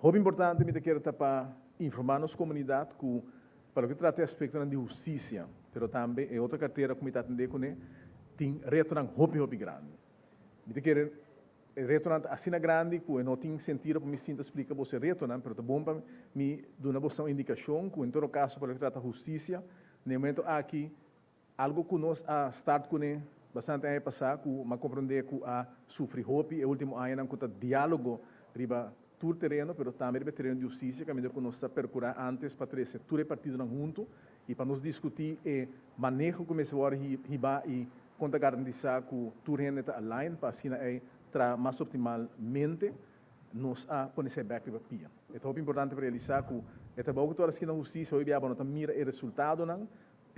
Muito importante, me quero para informar nossa comunidade que, para o que trata aspecto de justiça, mas também é outra carteira que me está atendendo com tem retorno muito grande. Me quero retorno assim grande que não tem sentido para me sentir explicar você retorno, mas é bom para me dar uma indicação que, em todo caso, para o que trata justiça, no momento aqui, algo que nós start com bastante ano passado, que me compreender que a sofrer hopi, e último ano que diálogo riba todo terreno, mas também riba terreno de justiça, que nós está procurar antes para trazer todo o partido junto e para nós discutir o manejo como se vai riba e conta garantizar que todo terreno está align para assim tra mais optimalmente nos a conhecer back riba pia. É muito importante para realizar que é bom que toda a justiça hoje não está mira o resultado não.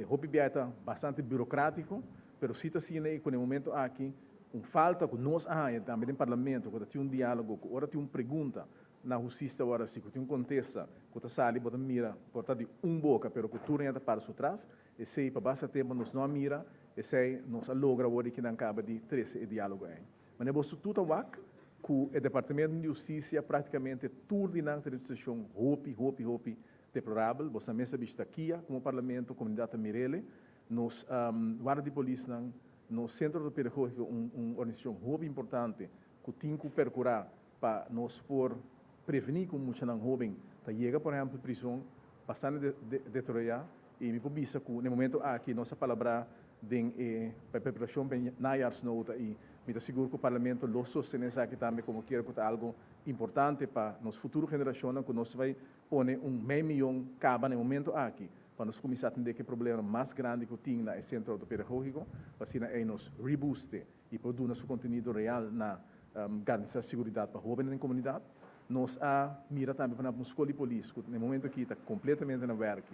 Hopi é bastante burocrático, mas se está sendo que no momento aqui, falta que nós também no parlamento, quando tem diálogo, quando tem pergunta na justiça, agora se tem contesta, quando sai, bota mira, portanto, boca, mas que tudo ainda para trás, e sei para bastante tempo nos não mira, e sei nos logra o que não acaba de trazer diálogo aí. Mas nós tudo wak que o departamento de justiça praticamente tudo na transição hopi deplorável, você mesmo vista aqui, como parlamento, comunidade Mirele, nos guarda de polícia, no centro do pedagógico, uma organização muito importante, que tem que percurar para nos for prevenir que muitos jovens chega, por exemplo, prisão, bastante deteriorada, e me pode que no momento aqui, nossa palavra de preparação na nota e me asseguro que o parlamento lo sostene aqui também como quer que é algo importante para nos futuras gerações que nós vai pôr meio milhão caba no momento aqui para nós começar a entender que o problema mais grande que tem no centro pedagógico para assim nos rebooste e produzir nosso conteúdo real na garantia de segurança para jovens na comunidade. Nós mira também para a escola de polícia que no momento que está completamente na verk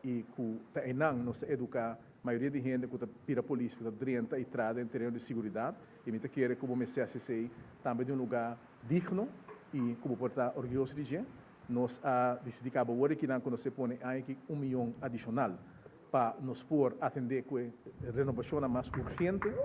e que está nos educar a maioria de gente que está pira polícia, que está dentro e trata em terreno de segurança e me quer como me se também de lugar digno e como portar orgulhoso de gente. Nós decidimos agora que não se põe aqui 1 milhão adicional para nos por atender com a renovação mais urgente